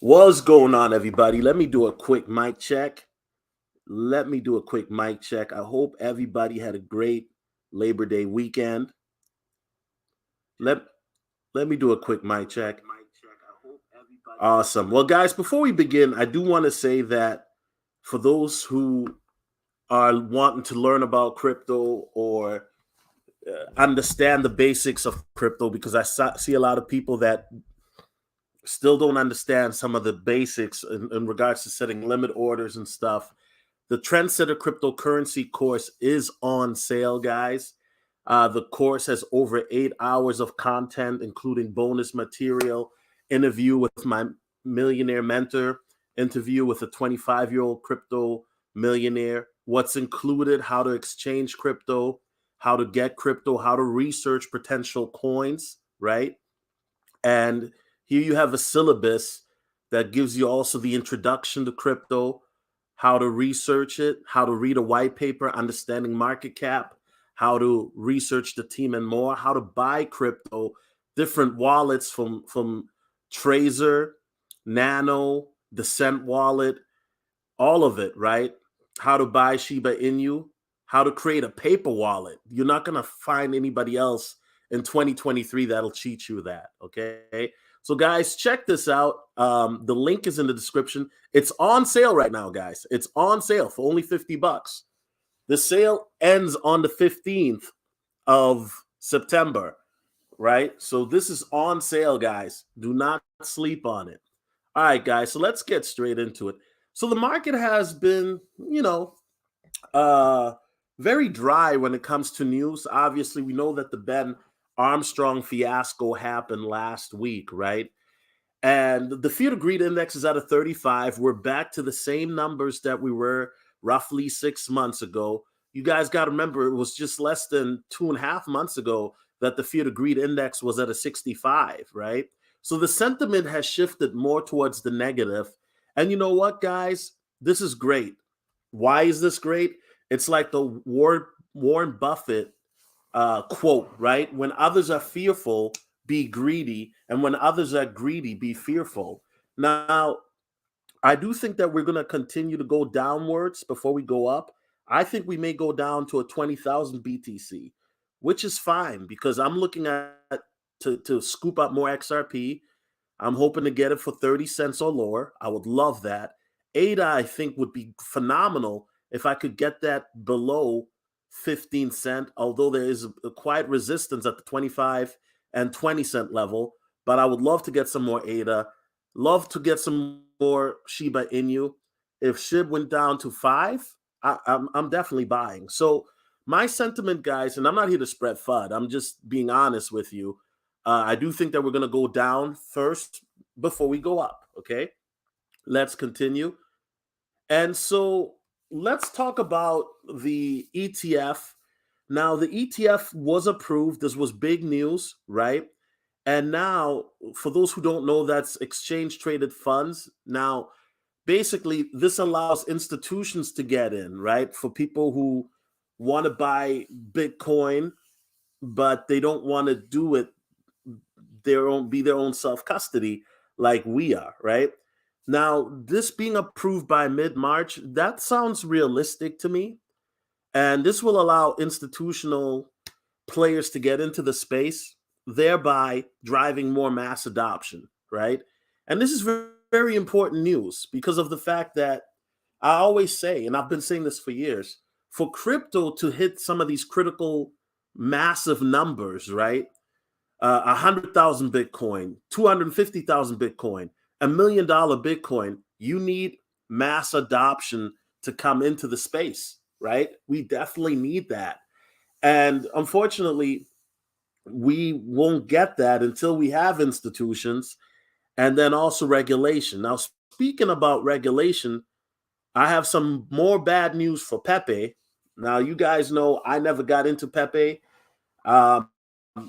What's going on, everybody? Let me do a quick mic check. I hope everybody had a great Labor Day weekend. Let let me do a quick mic check. Awesome. Well, guys, before we begin, I do want to say that for those who are wanting to learn about crypto or understand the basics of crypto, because see a lot of people that still don't understand some of the basics in regards to setting limit orders and stuff. The Trendsetter Cryptocurrency course is on sale, guys. The course has over 8 hours of content, including bonus material, interview with my millionaire mentor, interview with a 25-year-old crypto millionaire, what's included, how to exchange crypto, how to get crypto, how to research potential coins, right? And here you have a syllabus that gives you also the introduction to crypto, how to research it, how to read a white paper, understanding market cap, how to research the team and more, how to buy crypto, different wallets from Tracer, Nano, Descent Wallet, all of it, right? How to buy Shiba Inu, how to create a paper wallet. You're not going to find anybody else in 2023 that'll teach you that, okay? So, guys, check this out. The link is in the description. It's on sale right now, guys. It's on sale for only $50. The sale ends on the 15th of September, right? So this is on sale, guys. Do not sleep on it. All right, guys, so let's get straight into it. So the market has been, uh, very dry when it comes to news. Obviously, we know that the Ben Armstrong fiasco happened last week, right? And the fear to greed index is at a 35. We're back to the same numbers that we were roughly 6 months ago. You guys got to remember, it was just less than 2.5 months ago that the fear to greed index was at a 65, right? So the sentiment has shifted more towards the negative. And you know what, guys? This is great. Why is this great? It's like the Warren Buffett quote, right? When others are fearful, be greedy. And when others are greedy, be fearful. Now, I do think that we're going to continue to go downwards before we go up. I think we may go down to a 20,000 BTC, which is fine because I'm looking at to scoop up more XRP. I'm hoping to get it for 30 cents or lower. I would love that. ADA, I think, would be phenomenal if I could get that below 15 cent, although there is a quiet resistance at the 25 and 20 cent level. But I would love to get some more ADA. Love to get some more Shiba Inu. If SHIB went down to 5, I'm definitely buying. So my sentiment, guys, and I'm not here to spread FUD. I'm just being honest with you. I do think that we're going to go down first before we go up. Okay, let's continue. And so let's talk about the ETF. Now, the ETF was approved. This was big news, right? And now, for those who don't know, that's exchange traded funds. Now, basically, this allows institutions to get in, right? For people who want to buy Bitcoin, but they don't want to do it their own self custody like we are, right? Now, this being approved by mid-March, that sounds realistic to me. And this will allow institutional players to get into the space, thereby driving more mass adoption, right? And this is very, very important news because of the fact that I always say, and I've been saying this for years, for crypto to hit some of these critical massive numbers, right? 100,000 Bitcoin, 250,000 Bitcoin, $1 million Bitcoin, you need mass adoption to come into the space, right? We definitely need that. And unfortunately, we won't get that until we have institutions and then also regulation. Now, speaking about regulation, I have some more bad news for Pepe. Now, you guys know I never got into Pepe. I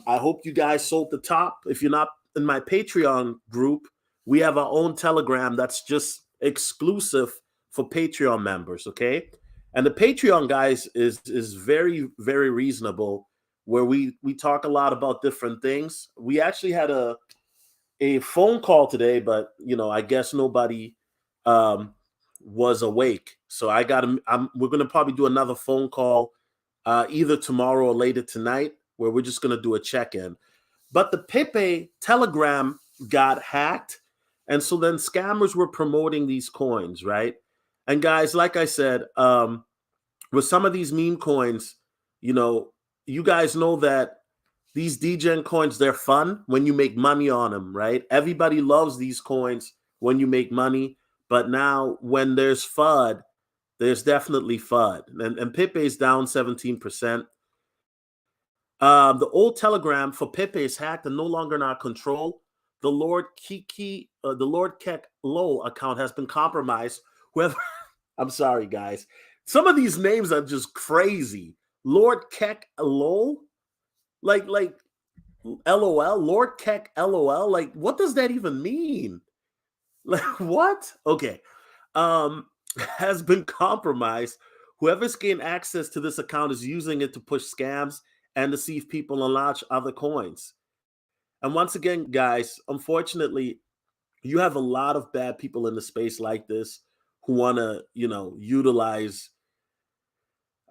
hope you guys sold the top. If you're not in my Patreon group, we have our own Telegram that's just exclusive for Patreon members, okay? And the Patreon, guys, is very, very reasonable, where we talk a lot about different things. We actually had a a phone call today, but I guess nobody um, was awake. So I got to. We're gonna probably do another phone call either tomorrow or later tonight, where we're just gonna do a check-in. But the Pepe Telegram got hacked, and so then scammers were promoting these coins, right? And guys, like I said, with some of these meme coins, you know, you guys know that these DGen coins, they're fun when you make money on them, right? Everybody loves these coins when you make money. But now when there's FUD, there's definitely FUD. And Pepe is down 17%. The old Telegram for Pepe is hacked and no longer in our control. The Lord Keck Low account has been compromised. Whoever, I'm sorry, guys. Some of these names are just crazy. Lord Keck Low, like LOL, Lord Keck LOL. Like, what does that even mean? Like, what? Okay. Um, has been compromised. Whoever's gained access to this account is using it to push scams and deceive people and launch other coins. And once again, guys, unfortunately, you have a lot of bad people in the space like this who want to, utilize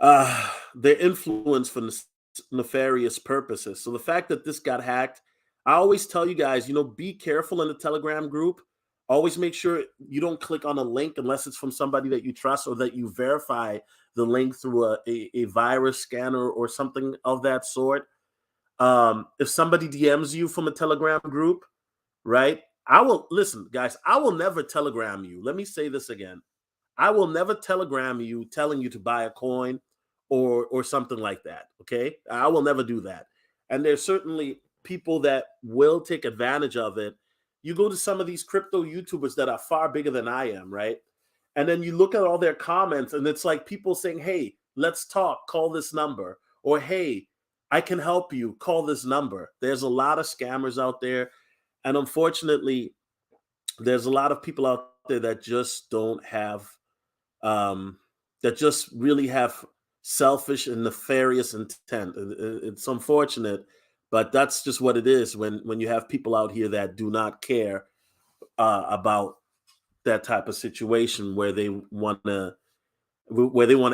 their influence for nefarious purposes. So the fact that this got hacked, I always tell you guys, be careful in the Telegram group. Always make sure you don't click on a link unless it's from somebody that you trust, or that you verify the link through a virus scanner or something of that sort. If somebody DMs you from a Telegram group, right? Listen, guys, I will never Telegram you. Let me say this again. I will never Telegram you telling you to buy a coin or something like that. Okay. I will never do that. And there's certainly people that will take advantage of it. You go to some of these crypto YouTubers that are far bigger than I am, right? And then you look at all their comments, and it's like people saying, hey, let's talk, call this number. Or, hey, I can help you, call this number. There's a lot of scammers out there. And unfortunately, there's a lot of people out there that just don't have, that just really have selfish and nefarious intent. It's unfortunate, but that's just what it is when you have people out here that do not care about that type of situation where they want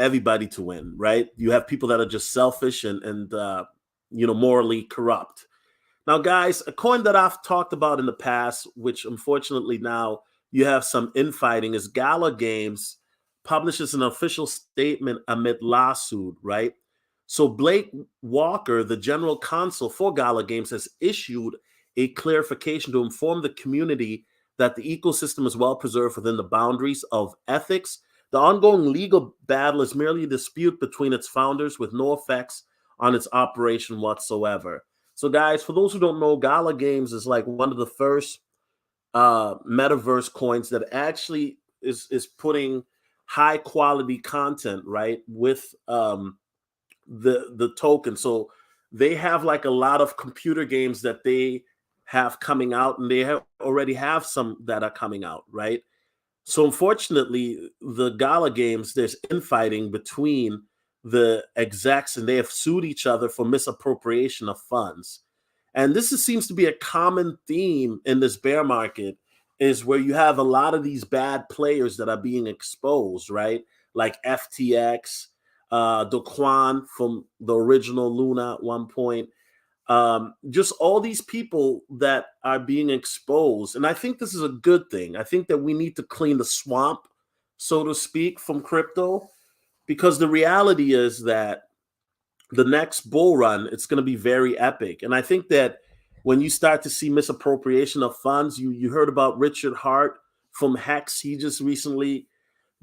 everybody to win, right? You have people that are just selfish and morally corrupt. Now, guys, a coin that I've talked about in the past, which unfortunately now you have some infighting, is Gala Games publishes an official statement amid lawsuit, right? So Blake Walker, the general counsel for Gala Games, has issued a clarification to inform the community that the ecosystem is well preserved within the boundaries of ethics. The ongoing legal battle is merely a dispute between its founders with no effects on its operation whatsoever. So, guys, for those who don't know, Gala Games is like one of the first metaverse coins that actually is putting high quality content, right, with the token. So they have like a lot of computer games that they have coming out, and they already have some that are coming out, right? So unfortunately, the Gala Games, there's infighting between the execs, and they have sued each other for misappropriation of funds. And seems to be a common theme in this bear market, is where you have a lot of these bad players that are being exposed, right? Like FTX, Daquan from the original Luna at one point. Just all these people that are being exposed. And I think this is a good thing. I think that we need to clean the swamp, so to speak, from crypto, because the reality is that the next bull run, it's going to be very epic. And I think that when you start to see misappropriation of funds, you heard about Richard Hart from Hex. He just recently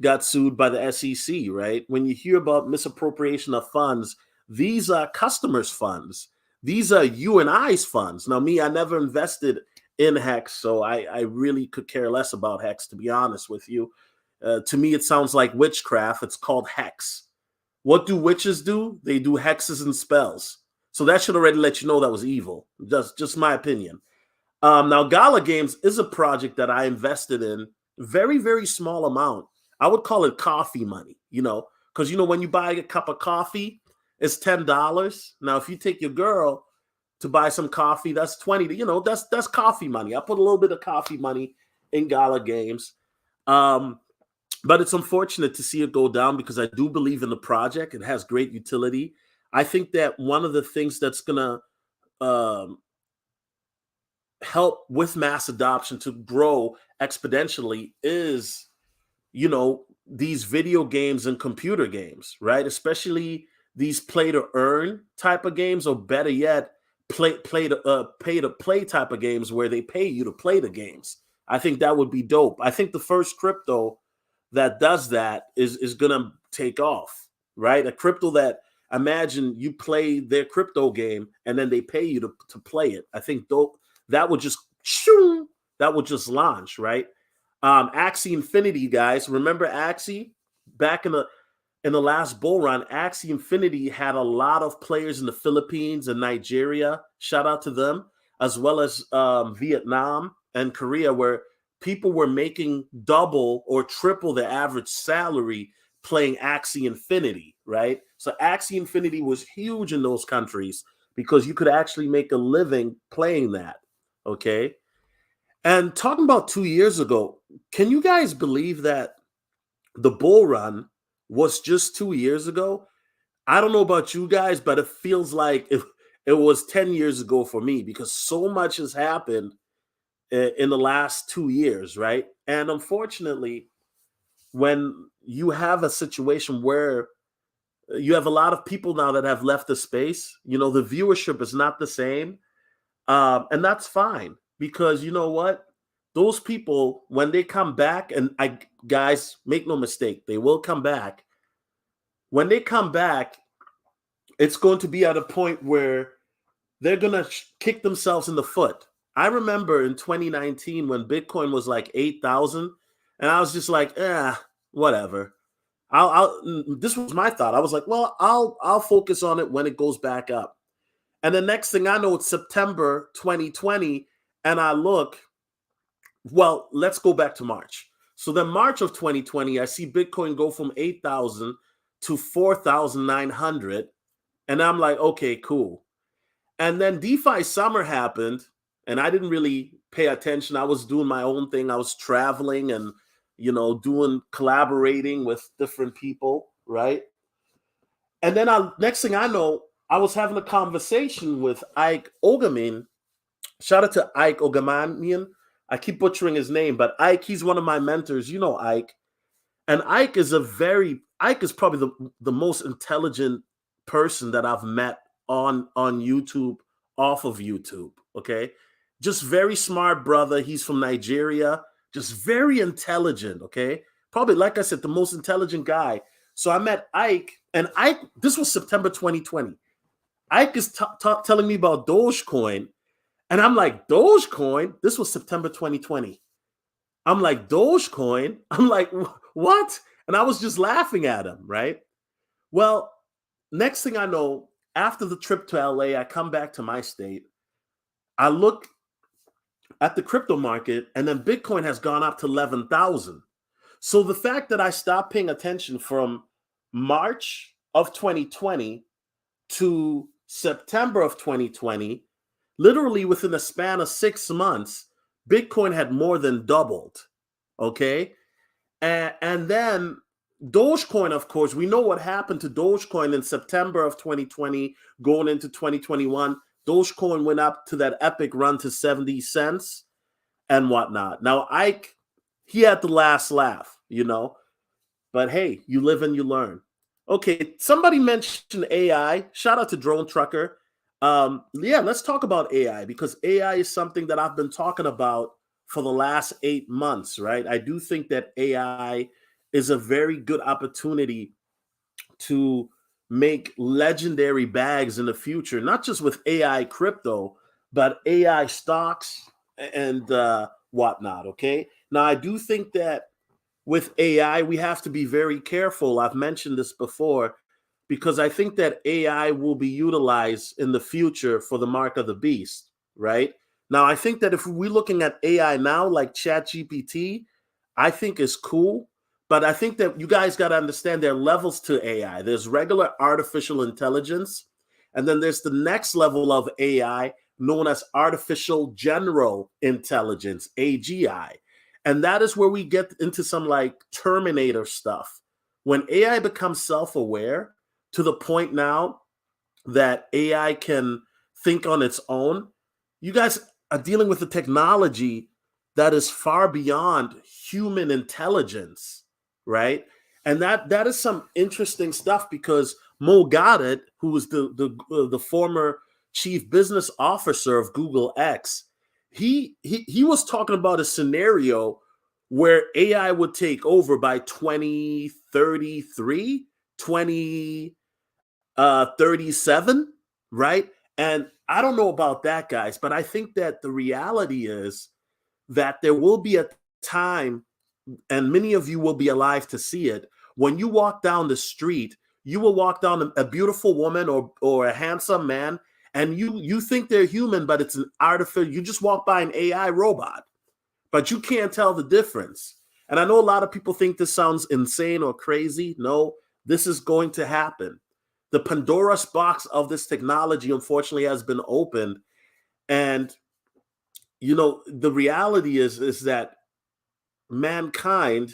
got sued by the SEC, right? When you hear about misappropriation of funds, these are customers' funds. These are you and I's funds. Now, me, I never invested in Hex, so I really could care less about Hex, to be honest with you. To me, it sounds like witchcraft. It's called Hex. What do witches do? They do hexes and spells. So that should already let you know that was evil. Just my opinion. Now, Gala Games is a project that I invested in, very, very small amount. I would call it coffee money, because when you buy a cup of coffee, it's $10. Now, if you take your girl to buy some coffee. That's 20. That's coffee money. I put a little bit of coffee money in Gala games. But it's unfortunate to see it go down because I do believe in the project. It has great utility. I think that one of the things that's going to help with mass adoption to grow exponentially is, these video games and computer games, right? Especially these play to earn type of games, or better yet, pay to play type of games where they pay you to play the games. I think that would be dope. I think the first crypto that does that is gonna take off, right? A crypto that, imagine you play their crypto game and then they pay you to play it. I think that would just launch, right? Axie Infinity, guys, remember Axie back in the last bull run? Axie Infinity had a lot of players in the Philippines and Nigeria. Shout out to them, as well as Vietnam and Korea, where people were making double or triple the average salary playing Axie Infinity, right? So Axie Infinity was huge in those countries because you could actually make a living playing that, okay? And talking about 2 years ago, can you guys believe that the bull run was just 2 years ago? I don't know about you guys, but it feels like it was 10 years ago for me, because so much has happened in the last 2 years, right? And unfortunately, when you have a situation where you have a lot of people now that have left the space, the viewership is not the same. And that's fine, because you know what? Those people, when they come back, and guys, make no mistake, they will come back. When they come back, it's going to be at a point where they're going to kick themselves in the foot. I remember in 2019 when Bitcoin was like 8,000, and I was just like, whatever. This was my thought. I was like, well, I'll focus on it when it goes back up. And the next thing I know, it's September 2020, and I look, well, let's go back to March. So then March of 2020, I see Bitcoin go from 8,000 to 4,900. And I'm like, okay, cool. And then DeFi summer happened, and I didn't really pay attention. I was doing my own thing. I was traveling and, collaborating with different people, right? And then next thing I know, I was having a conversation with Ike Ogamin. Shout out to Ike Ogamanian. I keep butchering his name, but Ike, he's one of my mentors. You know Ike. And Ike is probably the most intelligent person that I've met on YouTube, off of YouTube, okay? Just very smart brother. He's from Nigeria, just very intelligent, okay? Probably, like I said, the most intelligent guy. So I met Ike, and Ike, this was September 2020. Ike is telling me about Dogecoin, and I'm like, Dogecoin? This was September 2020. I'm like, Dogecoin? I'm like, what? And I was just laughing at him, right? Well, next thing I know, after the trip to LA, I come back to my state. I look at the crypto market, and then Bitcoin has gone up to 11,000. So the fact that I stopped paying attention from March of 2020 to September of 2020, literally within a span of 6 months, Bitcoin had more than doubled, okay? And then Dogecoin, of course, we know what happened to Dogecoin in September of 2020, going into 2021. Dogecoin went up to that epic run to 70 cents and whatnot. Now, Ike, he had the last laugh, but hey, you live and you learn. Okay, somebody mentioned AI. Shout out to Drone Trucker. Let's talk about AI, because AI is something that I've been talking about for the last 8 months, right? I do think that AI is a very good opportunity to make legendary bags in the future, not just with AI crypto, but AI stocks and whatnot, okay? Now, I do think that with AI, we have to be very careful. I've mentioned this before, because I think that AI will be utilized in the future for the mark of the beast, right? Now, I think that if we're looking at AI now, like ChatGPT, I think is cool, but I think that you guys got to understand there are levels to AI. There's regular artificial intelligence, And then there's the next level of AI known as artificial general intelligence, AGI. And that is where we get into some like Terminator stuff. When AI becomes self-aware to the point now that AI can think on its own, you guys are dealing with a technology that is far beyond human intelligence, right? And that is some interesting stuff because Mo Goddard, who was the former chief business officer of Google X, he was talking about a scenario where AI would take over by 2033, 37, right? And I don't know about that, guys, but I think that the reality is that there will be a time, and many of you will be alive to see it, when you walk down the street, you will walk down a beautiful woman or a handsome man, and you think they're human, but it's an artificial. You just walk by an AI robot, but you can't tell the difference. And I know a lot of people think this sounds insane or crazy. No, this is going to happen. The Pandora's box of this technology, unfortunately, has been opened. And, the reality is that mankind,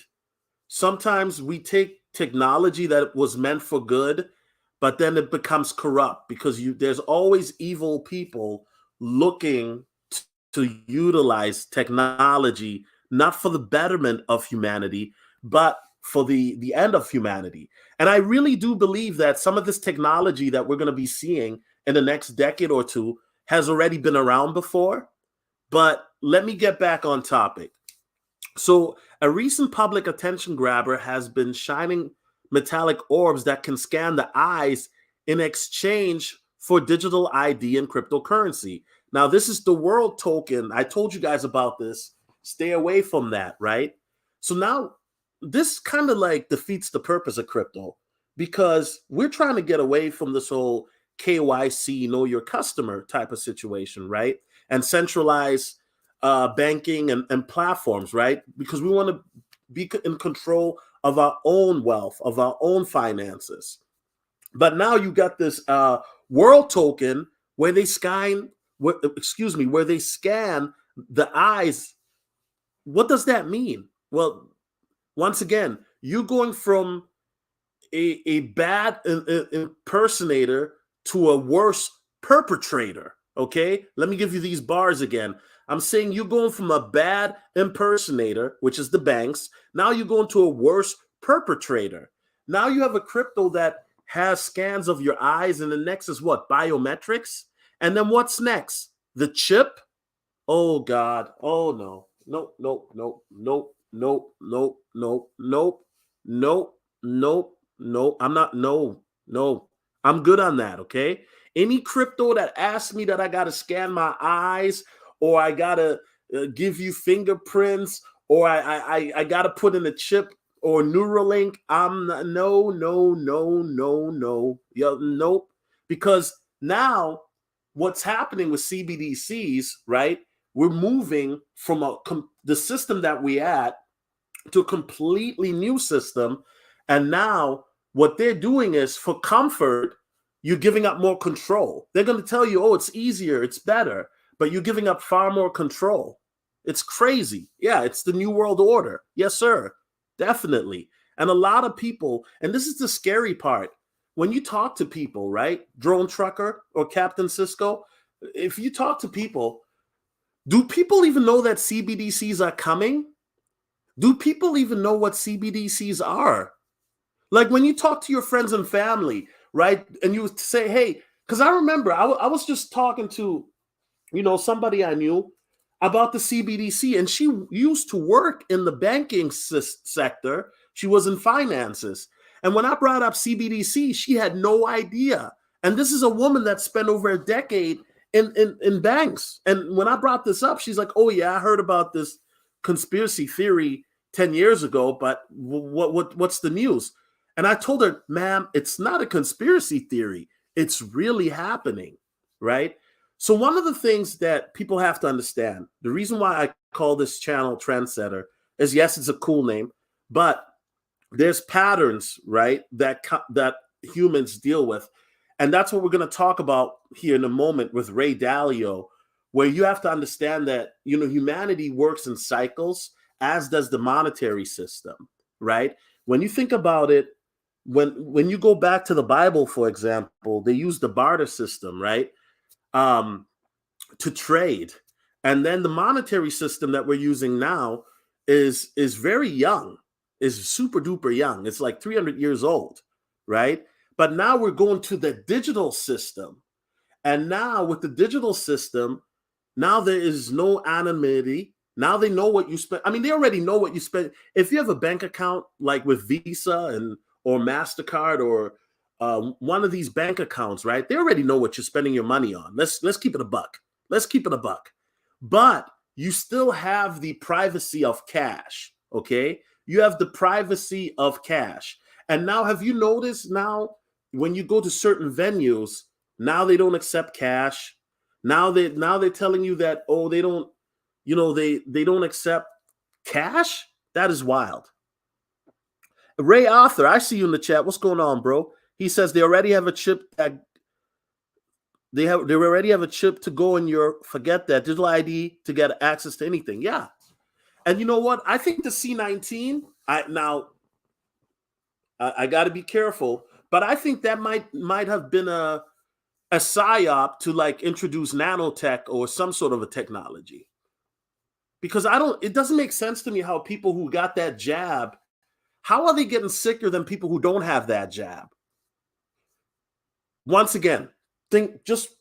sometimes we take technology that was meant for good, but then it becomes corrupt because there's always evil people looking to utilize technology, not for the betterment of humanity, but for the end of humanity. And I really do believe that some of this technology that we're going to be seeing in the next decade or two has already been around before. But let me get back on topic. So a recent public attention grabber has been shining metallic orbs that can scan the eyes in exchange for digital ID and cryptocurrency. Now, this is the world token. I told you guys about this. Stay away from that, right? So now this kind of like defeats the purpose of crypto because we're trying to get away from this whole KYC, know your customer type of situation, right? And centralize banking and platforms, right? Because we want to be in control of our own wealth, of our own finances. But now you got this world token where they where they scan the eyes. What does that mean? Well, once again, you're going from a bad impersonator to a worse perpetrator. Okay, let me give you these bars again. I'm saying you're going from a bad impersonator, which is the banks. Now you're going to a worse perpetrator. Now you have a crypto that has scans of your eyes, and the next is what? Biometrics. And then what's next? The chip? Oh God. Oh no. Nope, nope, nope, nope, nope, nope, nope, nope, nope, nope, nope. I'm not, no. I'm good on that, okay? Any crypto that asks me that I got to scan my eyes or I got to give you fingerprints or I got to put in a chip or Neuralink, I'm not, no. Yeah, nope. Because now what's happening with CBDCs, right? We're moving from the system that we had to a completely new system. And now what they're doing is for comfort, you're giving up more control. They're going to tell you, oh, it's easier, it's better, but you're giving up far more control. It's crazy. Yeah, it's the new world order. Yes, sir. Definitely. And a lot of people, and this is the scary part, when you talk to people, right? Drone Trucker or Captain Cisco, if you talk to people, do people even know that CBDCs are coming? Do people even know what CBDCs are? Like when you talk to your friends and family, right? And you say, hey, because I remember I was just talking to, somebody I knew about the CBDC, and she used to work in the banking sector. She was in finances. And when I brought up CBDC, she had no idea. And this is a woman that spent over a decade in banks. And when I brought this up, she's like, oh, yeah, I heard about this conspiracy theory 10 years ago, but what's the news? And I told her, ma'am, it's not a conspiracy theory. It's really happening, right? So one of the things that people have to understand, the reason why I call this channel Trendsetter is, yes, it's a cool name, but there's patterns, right, that humans deal with. And that's what we're going to talk about here in a moment with Ray Dalio, where you have to understand that, humanity works in cycles, as does the monetary system, right? When you think about it, when you go back to the Bible, for example, they use the barter system, right? To trade. And then the monetary system that we're using now is very young, is super duper young. It's like 300 years old, right? But now we're going to the digital system. And now with the digital system, now there is no anonymity. Now they know what you spend. I mean, they already know what you spend. If you have a bank account like with Visa or MasterCard or one of these bank accounts, right? They already know what you're spending your money on. Let's keep it a buck. Let's keep it a buck. But you still have the privacy of cash, okay? You have the privacy of cash. And now, have you noticed now when you go to certain venues, now they don't accept cash. Now they're telling you that, oh, they don't, they don't accept cash? That is wild. Ray Arthur, I see you in the chat. What's going on, bro? He says they already have a chip that they already have a chip to go in your, forget that, digital ID to get access to anything. Yeah. And you know what? I think the C19, I got to be careful, but I think that might have been a psyop to like introduce nanotech or some sort of a technology. Because it doesn't make sense to me how people who got that jab, how are they getting sicker than people who don't have that jab? Once again, things.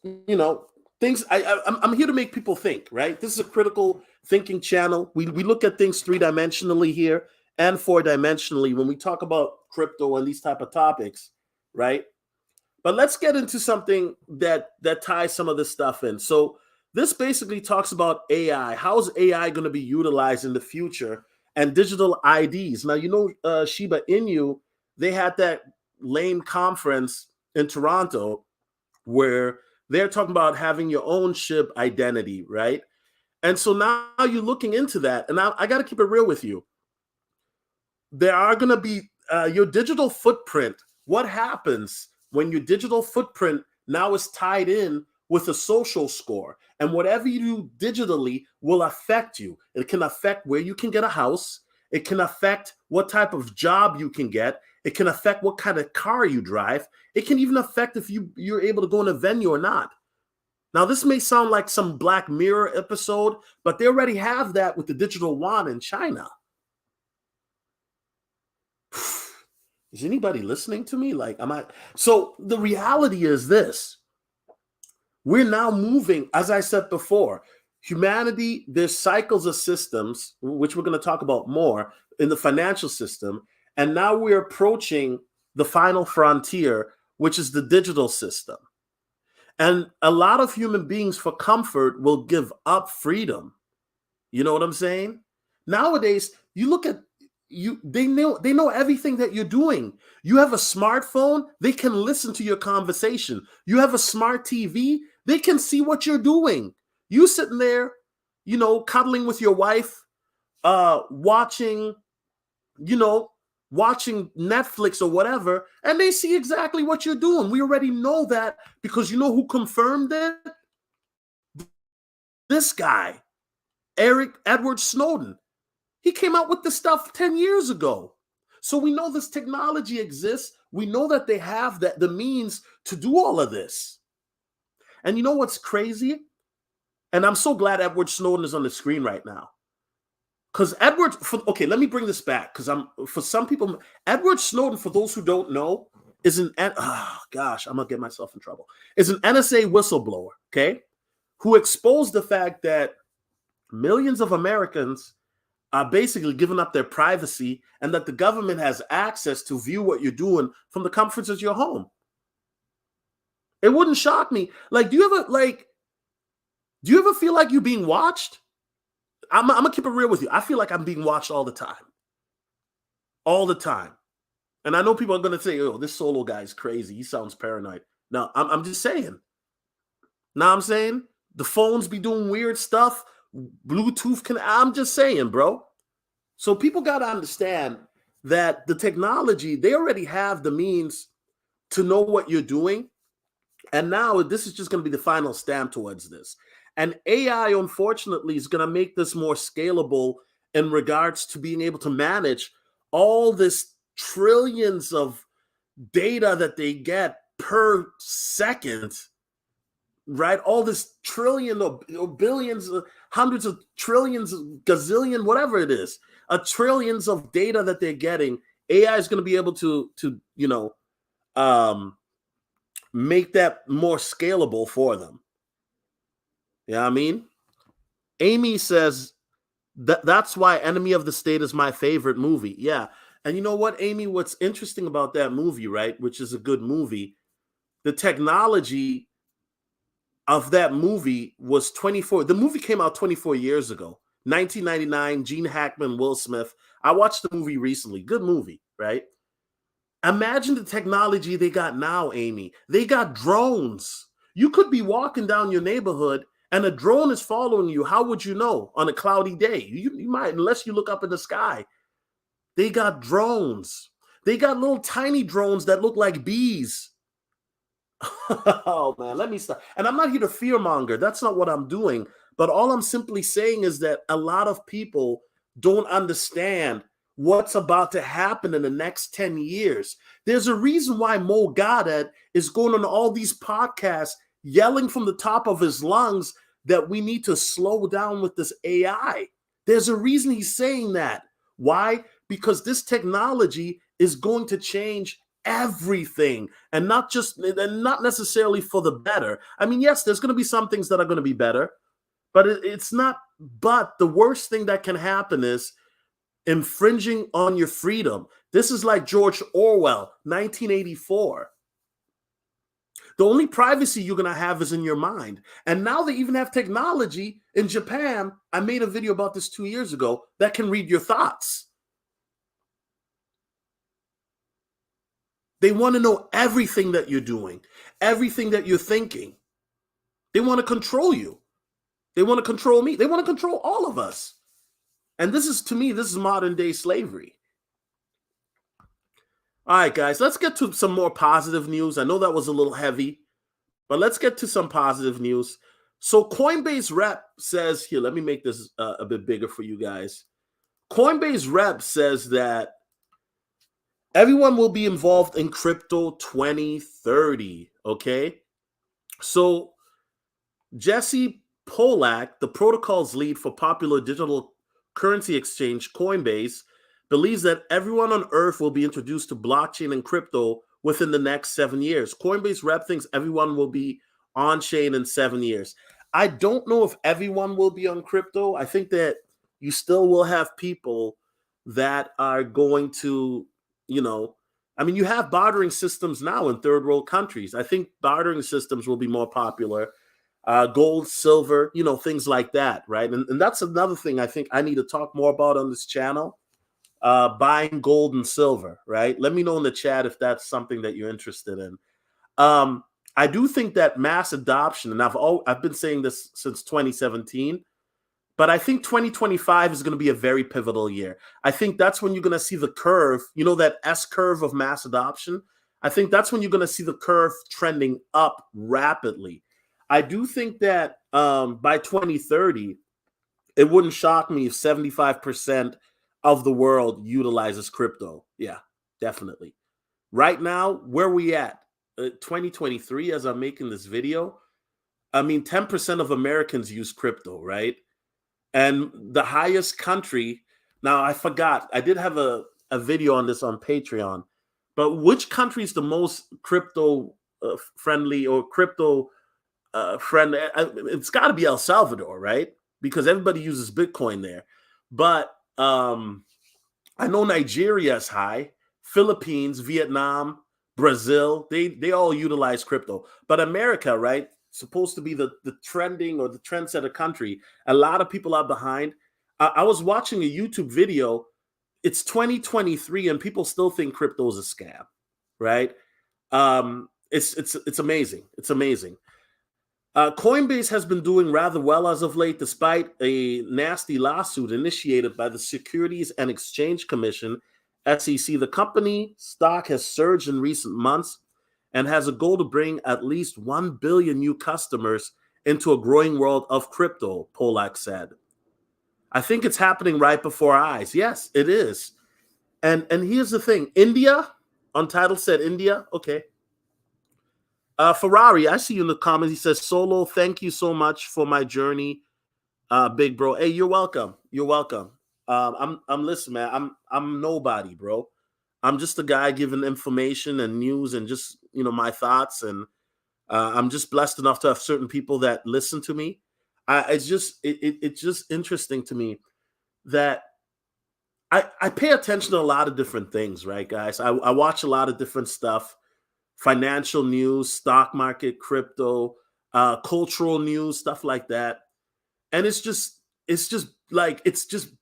I'm here to make people think, right? This is a critical thinking channel. We look at things 3-dimensionally here and 4-dimensionally when we talk about crypto and these type of topics, right? But let's get into something that ties some of this stuff in. So this basically talks about AI. How is AI going to be utilized in the future? And digital IDs. Now, Shiba Inu, they had that lame conference in Toronto where they're talking about having your own chip identity, right? And so now you're looking into that. And I got to keep it real with you. There are going to be your digital footprint. What happens when your digital footprint now is tied in with a social score? And whatever you do digitally will affect you. It can affect where you can get a house. It can affect what type of job you can get. It can affect what kind of car you drive. It can even affect if you're able to go in a venue or not. Now, this may sound like some Black Mirror episode, but they already have that with the digital yuan in China. Is anybody listening to me? So the reality is this. We're now moving, as I said before, humanity, there's cycles of systems, which we're going to talk about more in the financial system. And now we're approaching the final frontier, which is the digital system. And a lot of human beings, for comfort, will give up freedom. You know what I'm saying? Nowadays, you look at they know everything that you're doing. You have a smartphone, they can listen to your conversation. You have a smart TV, they can see what you're doing. You sitting there, cuddling with your wife, watching Netflix or whatever, and they see exactly what you're doing. We already know that because you know who confirmed it? This guy, Edward Snowden. He came out with this stuff 10 years ago. So we know this technology exists. We know that they have the means to do all of this. And you know what's crazy? And I'm so glad Edward Snowden is on the screen right now. Because let me bring this back. Because for some people, Edward Snowden, for those who don't know, is I'm gonna get myself in trouble. Is an NSA whistleblower, okay, who exposed the fact that millions of Americans are basically giving up their privacy and that the government has access to view what you're doing from the comforts of your home. It wouldn't shock me. Do you ever feel like you're being watched? I'm gonna keep it real with you. I feel like I'm being watched all the time. All the time. And I know people are gonna say, oh, this solo guy is crazy. He sounds paranoid. No, I'm just saying. Now I'm saying the phones be doing weird stuff. Bluetooth I'm just saying, bro. So people got to understand that the technology, they already have the means to know what you're doing. And now this is just going to be the final stamp towards this. And AI, unfortunately, is going to make this more scalable in regards to being able to manage all this trillions of data that they get per second, right? All this trillion or billions, hundreds of trillions, gazillion, whatever it is, trillions of data that they're getting. AI is going to be able to make that more scalable for them. You know what I mean? Amy says that's why Enemy of the State is my favorite movie. Yeah. And you know what, Amy? What's interesting about that movie, right? Which is a good movie. The technology of that movie was 24. The movie came out 24 years ago, 1999. Gene Hackman, Will Smith. I watched the movie recently. Good movie, right? Imagine the technology they got now, Amy. They got drones. You could be walking down your neighborhood and a drone is following you. How would you know on a cloudy day? You might, unless you look up in the sky. They got drones. They got little tiny drones that look like bees. Oh, man, let me stop. And I'm not here to fearmonger. That's not what I'm doing. But all I'm simply saying is that a lot of people don't understand what's about to happen in the next 10 years. There's a reason why Mo Goddard is going on all these podcasts yelling from the top of his lungs that we need to slow down with this AI. There's a reason he's saying that. Why? Because this technology is going to change everything, and not necessarily for the better. I mean, yes, there's going to be some things that are going to be better, but it's not. But the worst thing that can happen is infringing on your freedom. This is like George Orwell, 1984. The only privacy you're going to have is in your mind. And now they even have technology in Japan. I made a video about this 2 years ago that can read your thoughts. They want to know everything that you're doing, everything that you're thinking. They want to control you. They want to control me. They want to control all of us. And this is, to me, this is modern day slavery. All right, guys, let's get to some more positive news. I know that was a little heavy, but let's get to some positive news. So Coinbase Rep says, here, let me make this a bit bigger for you guys. Coinbase Rep says that everyone will be involved in crypto 2030, okay? So Jesse Polak, the protocol's lead for popular digital currency exchange Coinbase, believes that everyone on Earth will be introduced to blockchain and crypto within the next 7 years. Coinbase Rep thinks everyone will be on-chain in 7 years. I don't know if everyone will be on crypto. I think that you still will have people that are going to, I mean, you have bartering systems now in third world countries. I think bartering systems will be more popular. Gold, silver, things like that, right? And that's another thing I think I need to talk more about on this channel. Buying gold and silver, right? Let me know in the chat if that's something that you're interested in. I do think that mass adoption, and I've been saying this since 2017, but I think 2025 is going to be a very pivotal year. I think that's when you're going to see the curve, that S curve of mass adoption. I think that's when you're going to see the curve trending up rapidly. I do think that by 2030, it wouldn't shock me if 75% of the world utilizes crypto. Yeah, definitely. Right now, where we at? 2023, as I'm making this video, I mean, 10% of Americans use crypto, right? And the highest country, now I forgot, I did have a video on this on Patreon, but which country is the most crypto friendly or crypto friendly? It's got to be El Salvador, right? Because everybody uses Bitcoin there. But I know Nigeria is high, Philippines, Vietnam, Brazil, they all utilize crypto. But America, right, supposed to be the trending or the trendsetter country, a lot of people are behind. I was watching a YouTube video. It's 2023 and people still think crypto is a scam, right? It's amazing. It's amazing. Coinbase has been doing rather well as of late, despite a nasty lawsuit initiated by the Securities and Exchange Commission, SEC. The company stock has surged in recent months and has a goal to bring at least 1 billion new customers into a growing world of crypto, Polak said. I think it's happening right before our eyes. Yes, it is. And here's the thing. India, Untitled said India. Okay. Ferrari, I see you in the comments. He says, Solo, thank you so much for my journey. Big bro. Hey, you're welcome. You're welcome. I'm listen, man. I'm nobody, bro. I'm just a guy giving information and news and just, my thoughts. And I'm just blessed enough to have certain people that listen to me. It's just interesting to me that I pay attention to a lot of different things, right, guys? I watch a lot of different stuff, financial news, stock market, crypto, cultural news, stuff like that. And it's just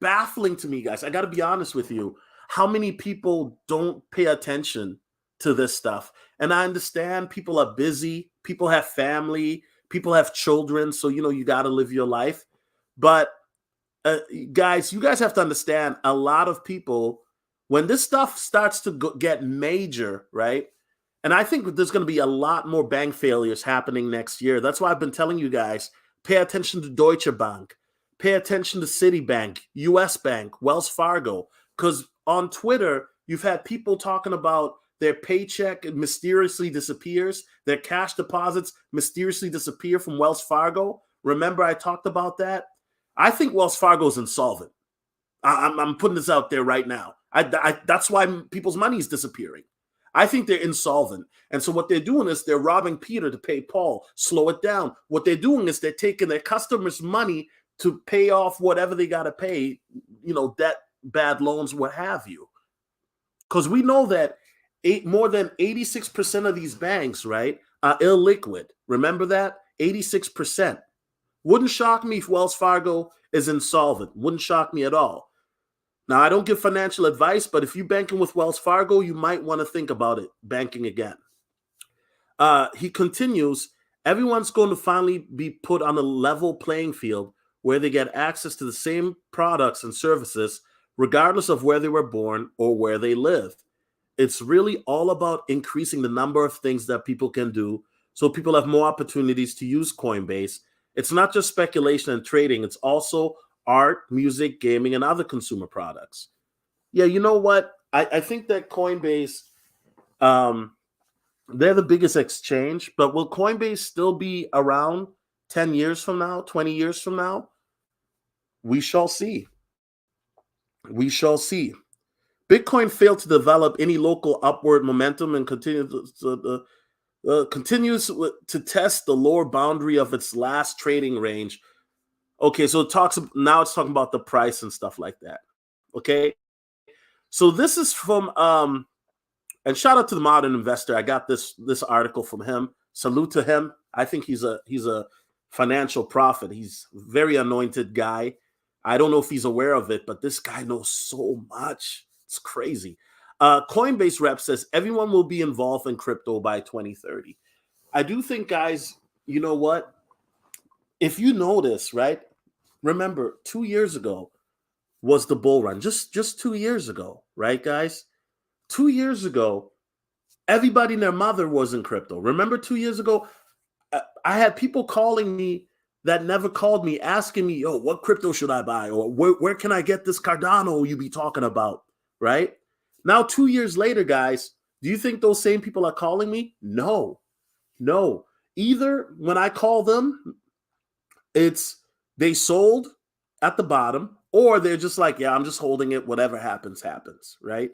baffling to me, guys. I got to be honest with you. How many people don't pay attention to this stuff? And I understand people are busy, people have family, people have children, so you got to live your life. But guys, you guys have to understand, a lot of people, when this stuff starts to get major, right? And I think there's going to be a lot more bank failures happening next year. That's why I've been telling you guys, pay attention to Deutsche Bank, pay attention to Citibank, US Bank, Wells Fargo, because on Twitter, you've had people talking about their paycheck mysteriously disappears, their cash deposits mysteriously disappear from Wells Fargo. Remember I talked about that? I think Wells Fargo is insolvent. I'm putting this out there right now. That's why people's money is disappearing. I think they're insolvent. And so what they're doing is they're robbing Peter to pay Paul. Slow it down. What they're doing is they're taking their customers' money to pay off whatever they got to pay, debt, bad loans, what have you. Because we know that more than 86% of these banks, right, are illiquid. Remember that? 86%. Wouldn't shock me if Wells Fargo is insolvent. Wouldn't shock me at all. Now, I don't give financial advice, but if you're banking with Wells Fargo, you might want to think about it, banking again. He continues, everyone's going to finally be put on a level playing field where they get access to the same products and services, regardless of where they were born or where they lived. It's really all about increasing the number of things that people can do so people have more opportunities to use Coinbase. It's not just speculation and trading. It's also art, music, gaming, and other consumer products. Yeah, you know what? I think that Coinbase, they're the biggest exchange, but will Coinbase still be around 10 years from now, 20 years from now? We shall see. We shall see. Bitcoin failed to develop any local upward momentum and continues to test the lower boundary of its last trading range. Okay, so it's talking about the price and stuff like that. Okay, so this is from and shout out to the Modern Investor. I got this article from him. Salute to him. I think he's a financial prophet. He's a very anointed guy. I don't know if he's aware of it, but this guy knows so much. It's crazy. Coinbase Rep says everyone will be involved in crypto by 2030. I do think, guys, you know what? If you notice, right? Remember, 2 years ago was the bull run. Just 2 years ago, right, guys? 2 years ago, everybody and their mother was in crypto. Remember 2 years ago? I had people calling me that never called me, asking me, "Yo, what crypto should I buy?" Or where can I get this Cardano you be talking about, right? Now, 2 years later, guys, do you think those same people are calling me? No. Either when I call them, it's they sold at the bottom, or they're just like, yeah, I'm just holding it. Whatever happens, happens, right?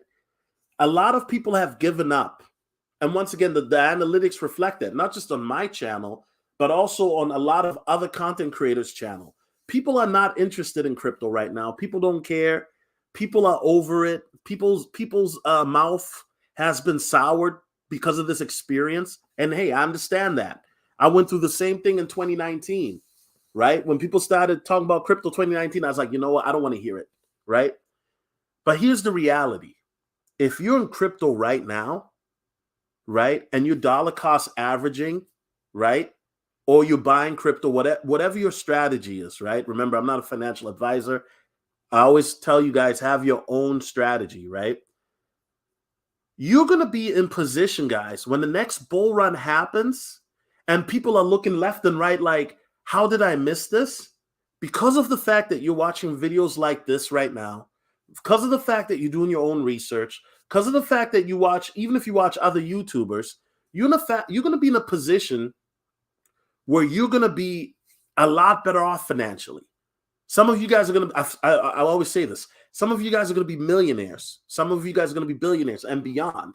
A lot of people have given up. And once again, the analytics reflect that, not just on my channel, but also on a lot of other content creators' channel. People are not interested in crypto right now. People don't care. People are over it. People's mouth has been soured because of this experience. And hey, I understand that. I went through the same thing in 2019, right? When people started talking about crypto 2019, I was like, you know what? I don't want to hear it, right? But here's the reality. If you're in crypto right now, right, and you're dollar cost averaging, right, or you're buying crypto, whatever your strategy is, right? Remember, I'm not a financial advisor. I always tell you guys, have your own strategy, right? You're going to be in position, guys, when the next bull run happens and people are looking left and right like, how did I miss this? Because of the fact that you're watching videos like this right now, because of the fact that you're doing your own research, because of the fact that you watch, even if you watch other YouTubers, you're going to be in a position where you're going to be a lot better off financially. Some of you guys are going to, I always say this, some of you guys are going to be millionaires. Some of you guys are going to be billionaires and beyond.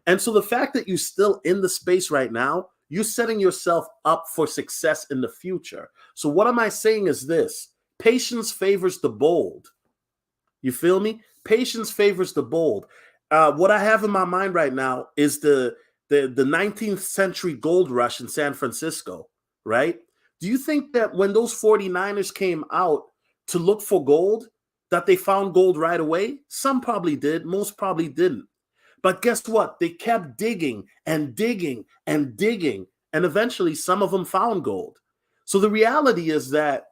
And so the fact that you're still in the space right now, you're setting yourself up for success in the future. So what am I saying is this: patience favors the bold. You feel me? Patience favors the bold. What I have in my mind right now is the 19th century gold rush in San Francisco, right? Do you think that when those 49ers came out to look for gold, that they found gold right away? Some probably did. Most probably didn't. But guess what? They kept digging and digging and digging. And eventually some of them found gold. So the reality is that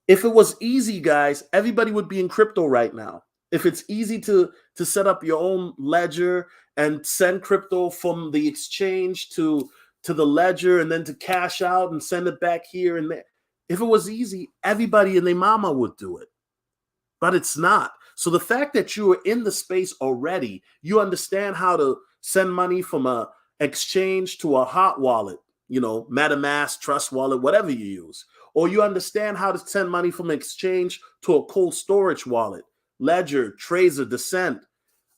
if it was easy, guys, everybody would be in crypto right now. If it's easy to set up your own ledger and send crypto from the exchange to the ledger and then to cash out and send it back here and there. If it was easy, everybody and their mama would do it. But it's not. So the fact that you are in the space already, you understand how to send money from a exchange to a hot wallet, MetaMask, Trust Wallet, whatever you use. Or you understand how to send money from an exchange to a cold storage wallet, Ledger, Trezor, Descent.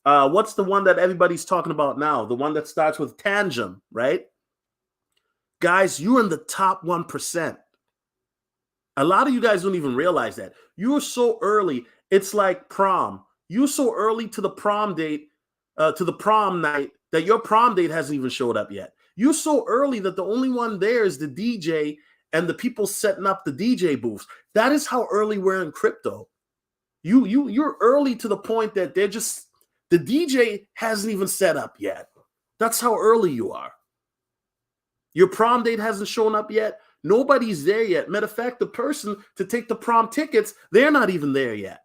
What's the one that everybody's talking about now? The one that starts with Tangem, right? Guys, you're in the top 1%. A lot of you guys don't even realize that. You're so early. It's like prom. You're so early to the prom date, to the prom night, that your prom date hasn't even showed up yet. You're so early that the only one there is the DJ and the people setting up the DJ booths. That is how early we're in crypto. You're early to the point that the DJ hasn't even set up yet. That's how early you are. Your prom date hasn't shown up yet. Nobody's there yet. Matter of fact, the person to take the prom tickets, they're not even there yet.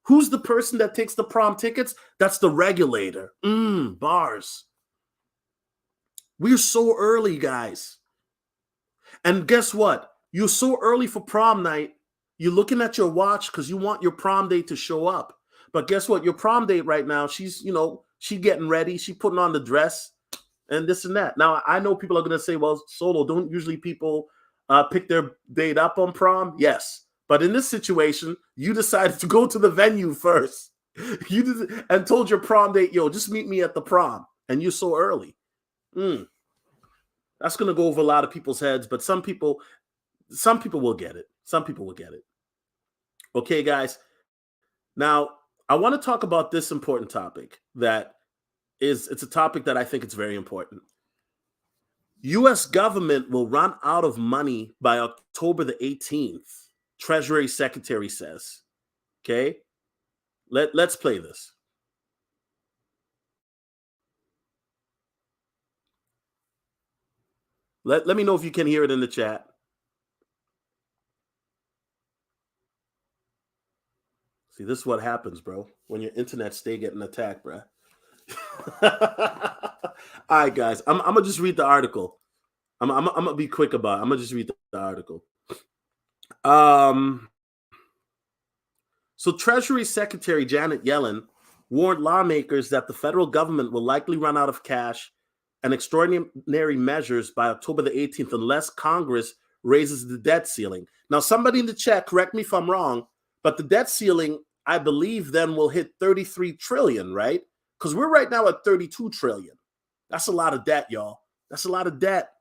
Who's the person that takes the prom tickets? That's the regulator. Bars. We're so early, guys. And guess what? You're so early for prom night. You're looking at your watch because you want your prom date to show up. But guess what? Your prom date right now, she's getting ready. She's putting on the dress and this and that. Now, I know people are going to say, well, Solo, don't usually people pick their date up on prom? Yes. But in this situation, you decided to go to the venue first. And told your prom date, yo, just meet me at the prom. And you're so early. That's going to go over a lot of people's heads, but some people will get it. Some people will get it. Okay, guys. Now, I want to talk about this important topic it's a topic that I think it's very important. U.S. government will run out of money by October the 18th, Treasury Secretary says. Okay? Let's play this. Let me know if you can hear it in the chat. See, this is what happens, bro, when your internet stay getting attacked, bro. All right, guys, I'm going to just read the article. I'm going to be quick about it. I'm going to just read the article. So Treasury Secretary Janet Yellen warned lawmakers that the federal government will likely run out of cash and extraordinary measures by October the 18th unless Congress raises the debt ceiling. Now, somebody in the chat, correct me if I'm wrong, but the debt ceiling, I believe, then will hit 33 trillion, right? Because we're right now at 32 trillion. That's a lot of debt, y'all. That's a lot of debt.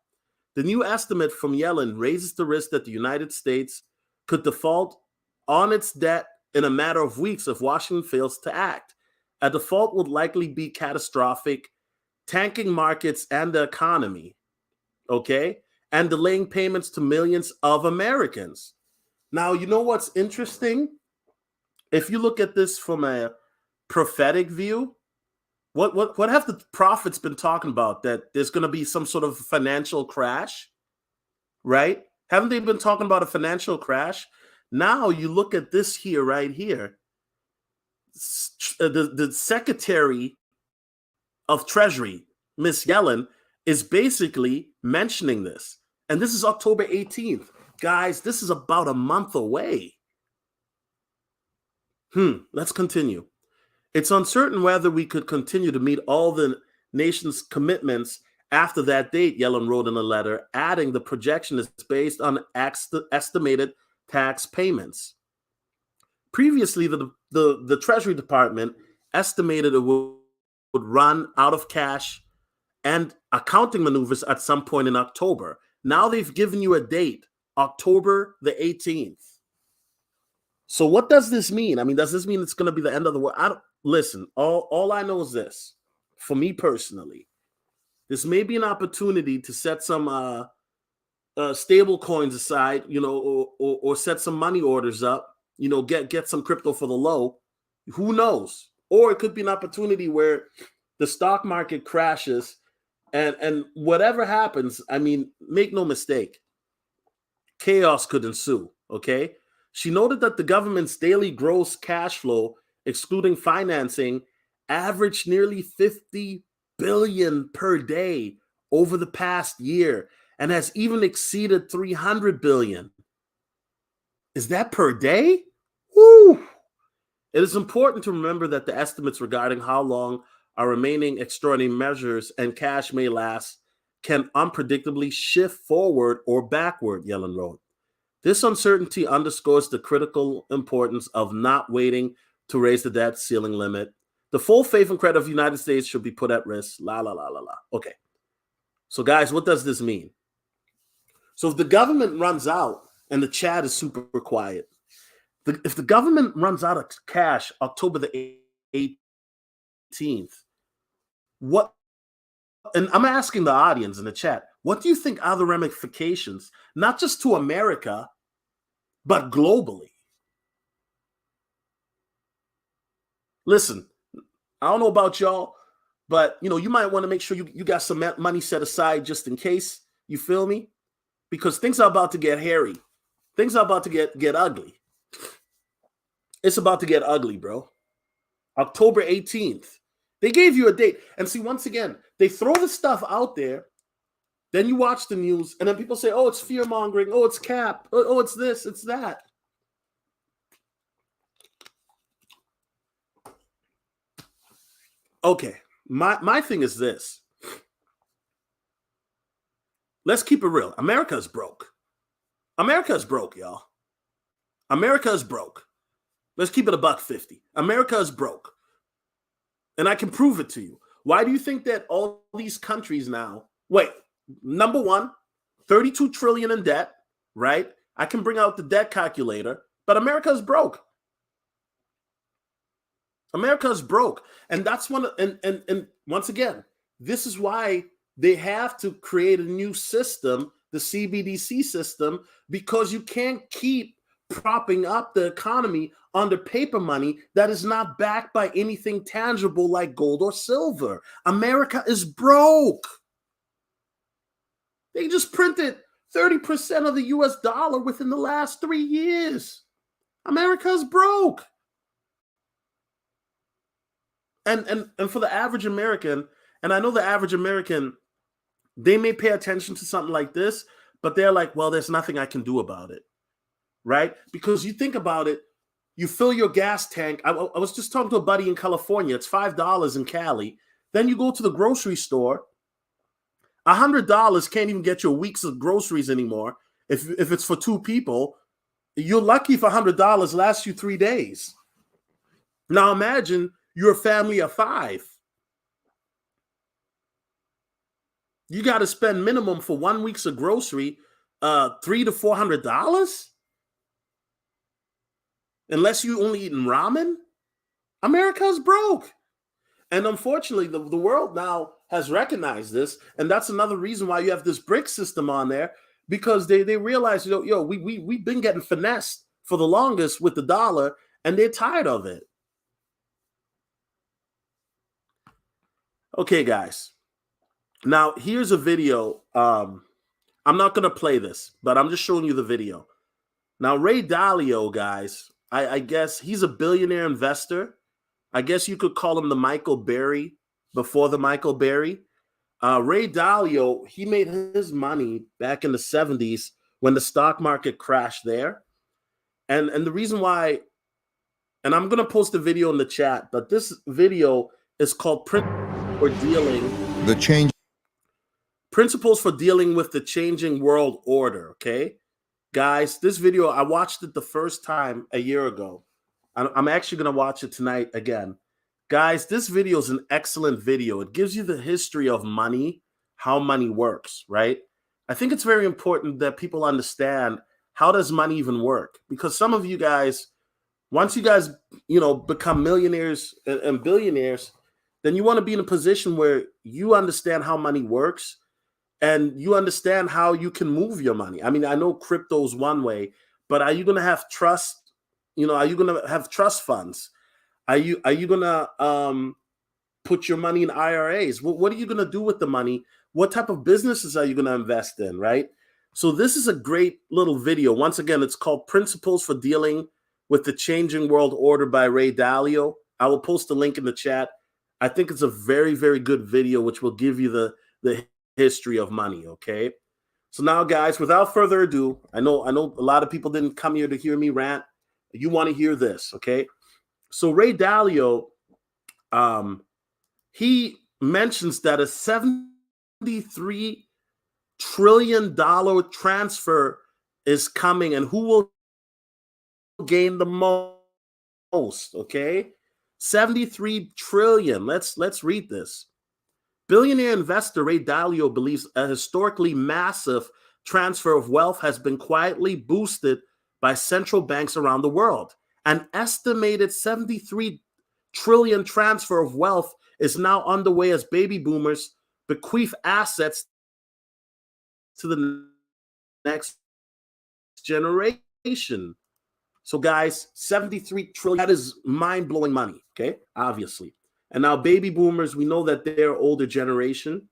The new estimate from Yellen raises the risk that the United States could default on its debt in a matter of weeks if Washington fails to act. A default would likely be catastrophic, tanking markets and the economy, okay? And delaying payments to millions of Americans. Now, you know what's interesting? If you look at this from a prophetic view, what have the prophets been talking about? That there's going to be some sort of financial crash, right? Haven't they been talking about a financial crash? Now you look at this here, right here. The Secretary of Treasury, Miss Yellen, is basically mentioning this. And this is October 18th. Guys, this is about a month away. Let's continue. It's uncertain whether we could continue to meet all the nation's commitments after that date, Yellen wrote in a letter, adding the projection is based on estimated tax payments. Previously, the Treasury Department estimated it would run out of cash and accounting maneuvers at some point in October. Now they've given you a date, October the 18th. So what does this mean? I mean, does this mean it's going to be the end of the world? Listen, all I know is this. For me personally, this may be an opportunity to set some stable coins aside, or set some money orders up, get some crypto for the low. Who knows? Or it could be an opportunity where the stock market crashes and whatever happens, I mean, make no mistake, chaos could ensue, okay? She noted that the government's daily gross cash flow, excluding financing, averaged nearly $50 billion per day over the past year and has even exceeded $300 billion. Is that per day? Woo! It is important to remember that the estimates regarding how long our remaining extraordinary measures and cash may last can unpredictably shift forward or backward, Yellen wrote. This uncertainty underscores the critical importance of not waiting to raise the debt ceiling limit. The full faith and credit of the United States should be put at risk. Okay. So, guys, what does this mean? So if the government runs out, and the chat is super quiet, if the government runs out of cash October the 18th, what, and I'm asking the audience in the chat, what do you think are the ramifications, not just to America, but globally? Listen, I don't know about y'all, but you might want to make sure you got some money set aside just in case, you feel me? Because things are about to get hairy. Things are about to get ugly. It's about to get ugly, bro. October 18th. They gave you a date. And see, once again, they throw the stuff out there. Then you watch the news, and then people say, oh, it's fear-mongering. Oh, it's cap. Oh, it's this, it's that. Okay, my thing is this. Let's keep it real. America is broke. America is broke, y'all. America is broke. Let's keep it $1.50. America is broke. And I can prove it to you. Why do you think that all these countries now, number one, 32 trillion in debt, right? I can bring out the debt calculator, but America is broke. America is broke. And that's and once again, this is why they have to create a new system, the CBDC system, because you can't keep propping up the economy under paper money that is not backed by anything tangible like gold or silver. America is broke. They just printed 30% of the US dollar within the last 3 years. America is broke. And for the average American, and I know the average American, they may pay attention to something like this, but they're like, well, there's nothing I can do about it, right? Because you think about it, you fill your gas tank. I was just talking to a buddy in California. It's $5 in Cali. Then you go to the grocery store. $100 can't even get you a week's of groceries anymore. If it's for two people, you're lucky if $100 lasts you 3 days. Now imagine you're a family of 5. You got to spend minimum for 1 week's of grocery, $300 to $400, unless you only eating ramen. America's broke, and unfortunately, the world now has recognized this, and that's another reason why you have this BRIC system on there, because they realize, we've been getting finessed for the longest with the dollar, and they're tired of it. Okay, guys. Now, here's a video. I'm not going to play this, but I'm just showing you the video. Now, Ray Dalio, guys, I guess he's a billionaire investor. I guess you could call him the Michael Berry before the Michael Berry. Ray Dalio, he made his money back in the 70s when the stock market crashed there. And the reason why, and I'm going to post a video in the chat, but this video is called Principles for Dealing with the Changing World Order, okay? Guys, this video, I watched it the first time a year ago. I'm actually going to watch it tonight again. Guys, this video is an excellent video. It gives you the history of money, how money works, right? I think it's very important that people understand, how does money even work? Because some of you guys, once you guys, become millionaires and billionaires, then you want to be in a position where you understand how money works and you understand how you can move your money. I mean, I know crypto's one way, but are you going to have trust? Are you going to have trust funds? Are you going to put your money in IRAs? What are you going to do with the money? What type of businesses are you going to invest in, right? So this is a great little video. Once again, it's called Principles for Dealing with the Changing World Order by Ray Dalio. I will post a link in the chat. I think it's a very, very good video, which will give you the history of money, okay? So now, guys, without further ado, I know a lot of people didn't come here to hear me rant. You want to hear this, okay? So Ray Dalio, he mentions that a $73 trillion transfer is coming, and who will gain the most, okay? 73 trillion. Let's read this. Billionaire investor Ray Dalio believes a historically massive transfer of wealth has been quietly boosted by central banks around the world. An estimated 73 trillion transfer of wealth is now underway as baby boomers bequeath assets to the next generation. So guys, 73 trillion, that is mind-blowing money, okay? Obviously. And now baby boomers, we know that they're older generation.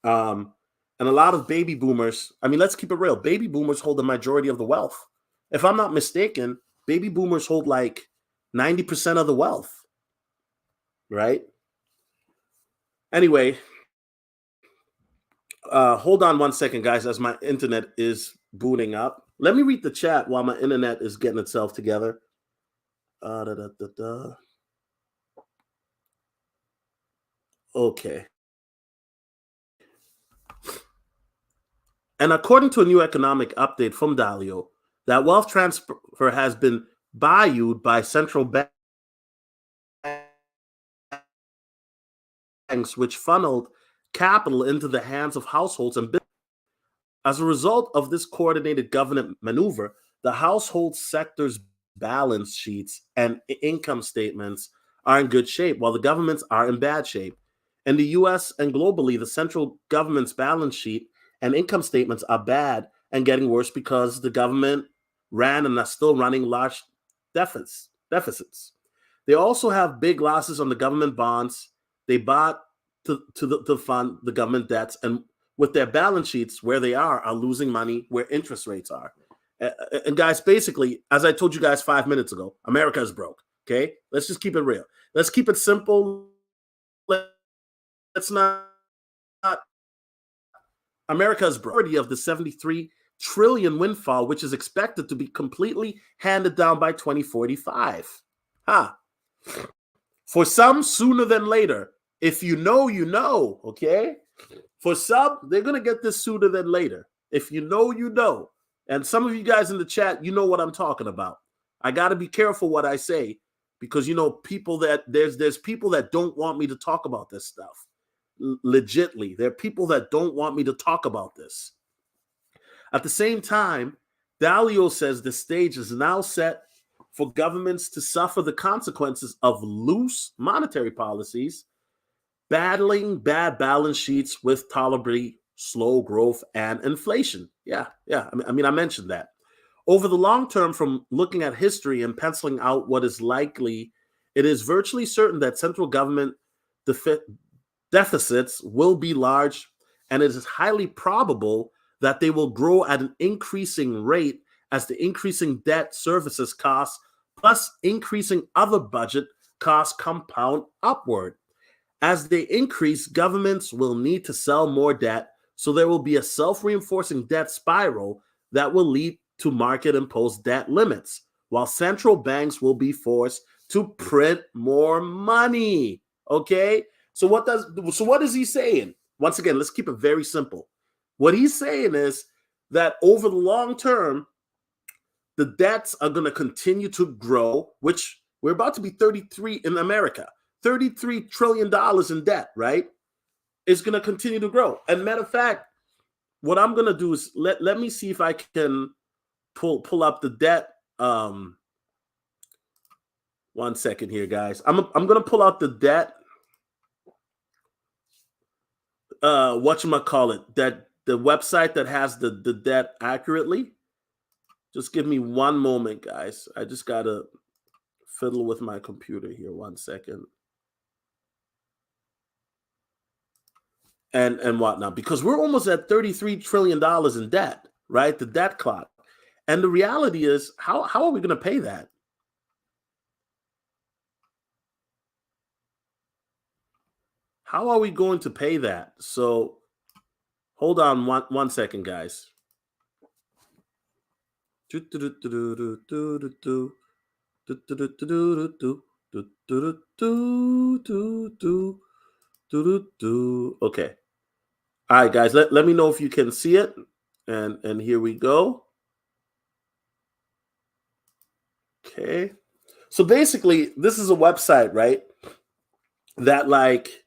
And a lot of baby boomers, I mean, let's keep it real. Baby boomers hold the majority of the wealth. If I'm not mistaken, baby boomers hold like 90% of the wealth, right? Anyway, hold on one second, guys, as my internet is booting up. Let me read the chat while my internet is getting itself together. Okay. And according to a new economic update from Dalio, that wealth transfer has been bayoued by central banks, which funneled capital into the hands of households and businesses. As a result of this coordinated government maneuver, the household sector's balance sheets and income statements are in good shape, while the governments are in bad shape. In the US and globally, the central government's balance sheet and income statements are bad and getting worse because the government ran and are still running large deficits. They also have big losses on the government bonds they bought to fund the government debts, and with their balance sheets where they are losing money where interest rates are. And guys, basically, as I told you guys 5 minutes ago, America is broke, okay? Let's just keep it real. Let's keep it simple. Let's not America's broke of the 73 trillion windfall, which is expected to be completely handed down by 2045. For some, sooner than later. If you know, you know, okay? For some, they're going to get this sooner than later. If you know, you know. And some of you guys in the chat, you know what I'm talking about. I got to be careful what I say because, people that there's people that don't want me to talk about this stuff. Legitly, there are people that don't want me to talk about this. At the same time, Dalio says the stage is now set for governments to suffer the consequences of loose monetary policies, battling bad balance sheets with tolerably slow growth and inflation. Yeah. I mean, I mentioned that. Over the long term, from looking at history and penciling out what is likely, it is virtually certain that central government deficits will be large, and it is highly probable that they will grow at an increasing rate as the increasing debt services costs plus increasing other budget costs compound upward. As they increase, governments will need to sell more debt, so there will be a self-reinforcing debt spiral that will lead to market-imposed debt limits, while central banks will be forced to print more money. Okay? So what is he saying? Once again, let's keep it very simple. What he's saying is that over the long term, the debts are going to continue to grow, which we're about to be 33 in America, $33 trillion in debt, right? It's going to continue to grow. And matter of fact, what I'm going to do is let me see if I can pull up the debt. One second here, guys. I'm going to pull out the debt. Whatchamacallit, that the website that has the debt accurately. Just give me one moment, guys. I just got to fiddle with my computer here. One second. And whatnot, because we're almost at $33 trillion in debt, right? The debt clock. And the reality is, how are we going to pay that? How are we going to pay that? So hold on one second, guys. Okay. All right, guys, let me know if you can see it. And here we go. Okay. So basically, this is a website, right? That like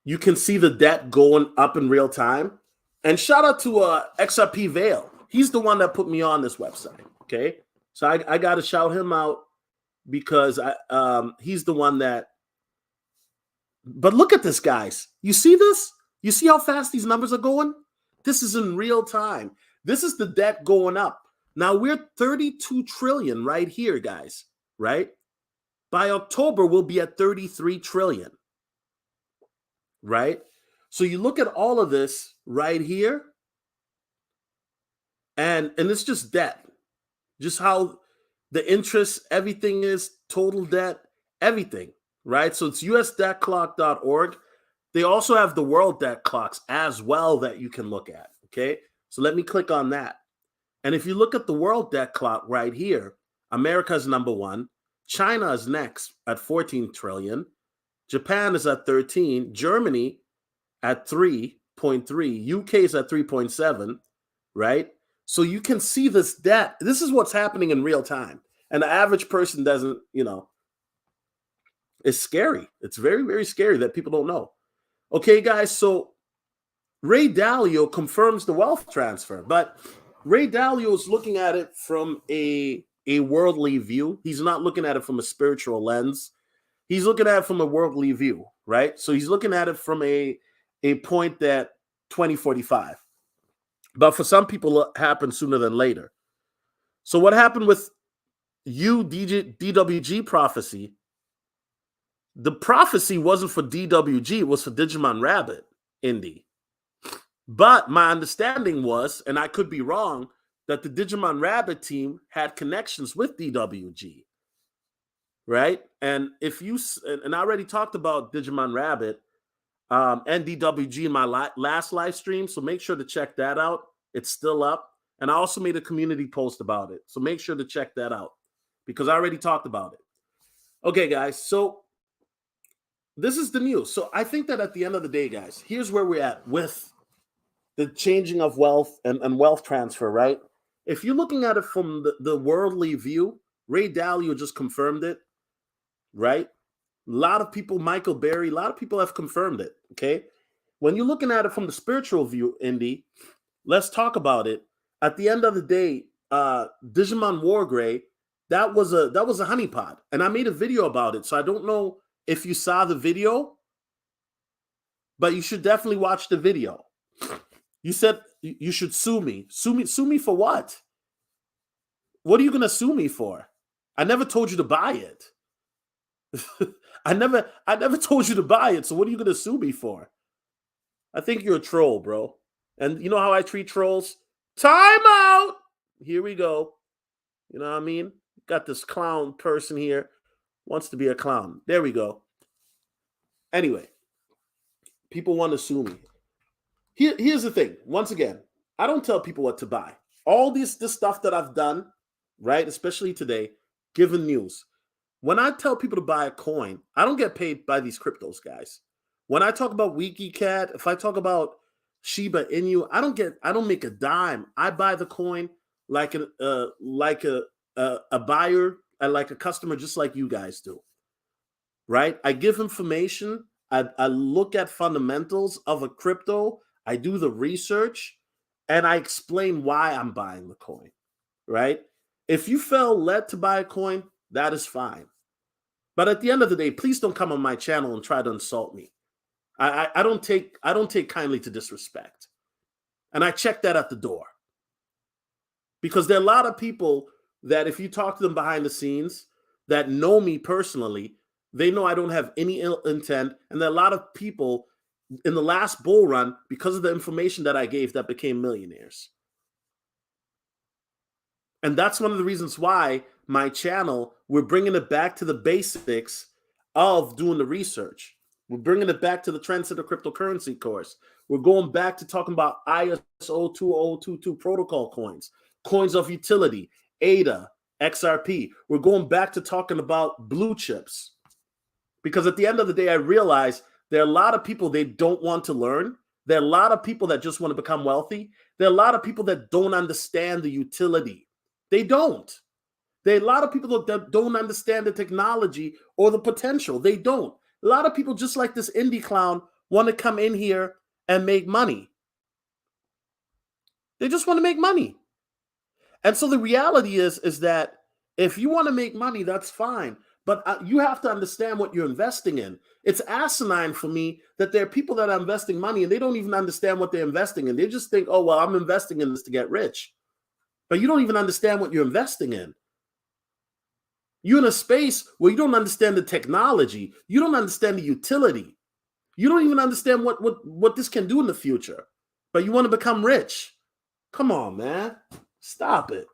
you can see the debt going up in real time. And shout out to XRP Vail. He's the one that put me on this website. Okay. So I got to shout him out because he's the one that. But look at this, guys. You see this? You see how fast these numbers are going? This is in real time. This is the debt going up. Now we're 32 trillion right here, guys, right? By October, we'll be at 33 trillion, right? So you look at all of this right here, and it's just debt. Just how the interest, everything is total debt, everything, right? So it's usdebtclock.org. They also have the world debt clocks as well that you can look at, okay? So let me click on that. And if you look at the world debt clock right here, America is number one. China is next at 14 trillion. Japan is at 13. Germany at 3.3. UK is at 3.7, right? So you can see this debt. This is what's happening in real time. And the average person doesn't, it's scary. It's very, very scary that people don't know. Okay, guys, so Ray Dalio confirms the wealth transfer, but Ray Dalio is looking at it from a worldly view. He's not looking at it from a spiritual lens. He's looking at it from a worldly view, right? So he's looking at it from a point that 2045. But for some people, it happens sooner than later. So what happened with DWG prophecy? The prophecy wasn't for DWG, it was for Digimon Rabbit, Indy. But my understanding was, and I could be wrong, that the Digimon Rabbit team had connections with DWG, right? And I already talked about Digimon Rabbit and DWG in my last live stream, so make sure to check that out. It's still up. And I also made a community post about it, so make sure to check that out because I already talked about it. Okay, guys, so this is the news. So I think that at the end of the day, guys, here's where we're at with the changing of wealth and wealth transfer, right? If you're looking at it from the worldly view, Ray Dalio just confirmed it, right? A lot of people, Michael Berry, a lot of people have confirmed it, okay? When you're looking at it from the spiritual view, Indy, let's talk about it. At the end of the day, Digimon Wargray, that was a honeypot, and I made a video about it. So I don't know if you saw the video, but you should definitely watch the video. You said you should sue me. Sue me for what? What are you going to sue me for? I never told you to buy it. I never told you to buy it. So what are you going to sue me for? I think you're a troll, bro. And you know how I treat trolls? Time out. Here we go. You know what I mean? Got this clown person here. Wants to be a clown. There we go. Anyway, People want to sue me. Here's the thing. Once again, I don't tell people what to buy. All this stuff that I've done, right, especially today, given news. When I tell people to buy a coin, I don't get paid by these cryptos, guys. When I talk about WikiCat, if I talk about Shiba Inu, I don't make a dime. I buy the coin like a buyer and like a customer, just like you guys do, right? I give information. I look at fundamentals of a crypto. I do the research, and I explain why I'm buying the coin, right? If you felt led to buy a coin, that is fine. But at the end of the day, please don't come on my channel and try to insult me. I don't take kindly to disrespect. And I check that at the door. Because there are a lot of people that if you talk to them behind the scenes that know me personally, they know I don't have any ill intent. And there are a lot of people in the last bull run, because of the information that I gave, that became millionaires. And that's one of the reasons why my channel, we're bringing it back to the basics of doing the research. We're bringing it back to the Trendsetter Cryptocurrency course. We're going back to talking about ISO 2022 protocol coins, coins of utility, ADA, XRP. We're going back to talking about blue chips. Because at the end of the day, I realize there are a lot of people they don't want to learn. There are a lot of people that just want to become wealthy. There are a lot of people that don't understand the utility. They don't. There are a lot of people that don't understand the technology or the potential. They don't. A lot of people, just like this indie clown, want to come in here and make money. They just want to make money. And so the reality is that if you want to make money, that's fine. But you have to understand what you're investing in. It's asinine for me that there are people that are investing money and they don't even understand what they're investing in. They just think, oh, well, I'm investing in this to get rich. But you don't even understand what you're investing in. You're in a space where you don't understand the technology. You don't understand the utility. You don't even understand what this can do in the future. But you want to become rich. Come on, man. Stop it.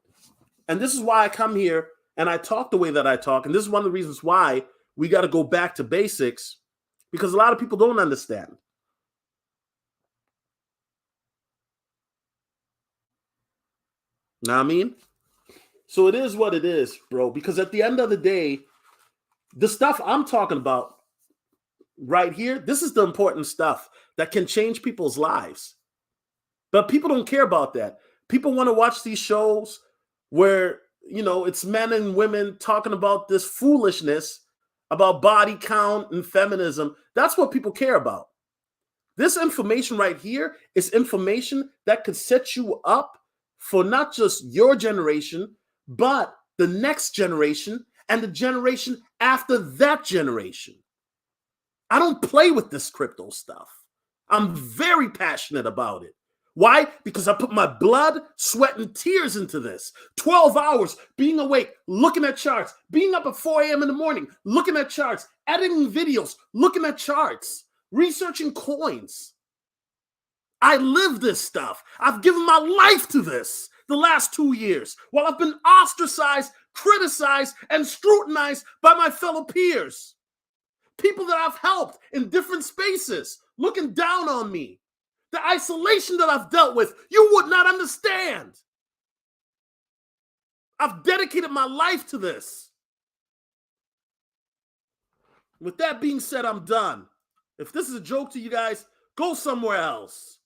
And this is why I come here and I talk the way that I talk. And this is one of the reasons why we got to go back to basics, because a lot of people don't understand. Know what I mean? So it is what it is, bro. Because at the end of the day, the stuff I'm talking about right here, this is the important stuff that can change people's lives. But people don't care about that. People want to watch these shows where, you know, it's men and women talking about this foolishness about body count and feminism. That's what people care about. This information right here is information that could set you up for not just your generation, but the next generation and the generation after that generation. I don't play with this crypto stuff. I'm very passionate about it. Why? Because I put my blood, sweat, and tears into this. 12 hours being awake, looking at charts, being up at 4 a.m. in the morning, looking at charts, editing videos, looking at charts, researching coins. I live this stuff. I've given my life to this the last 2 years while I've been ostracized, criticized, and scrutinized by my fellow peers. People that I've helped in different spaces looking down on me. The isolation that I've dealt with, you would not understand. I've dedicated my life to this. With that being said, I'm done. If this is a joke to you guys, go somewhere else.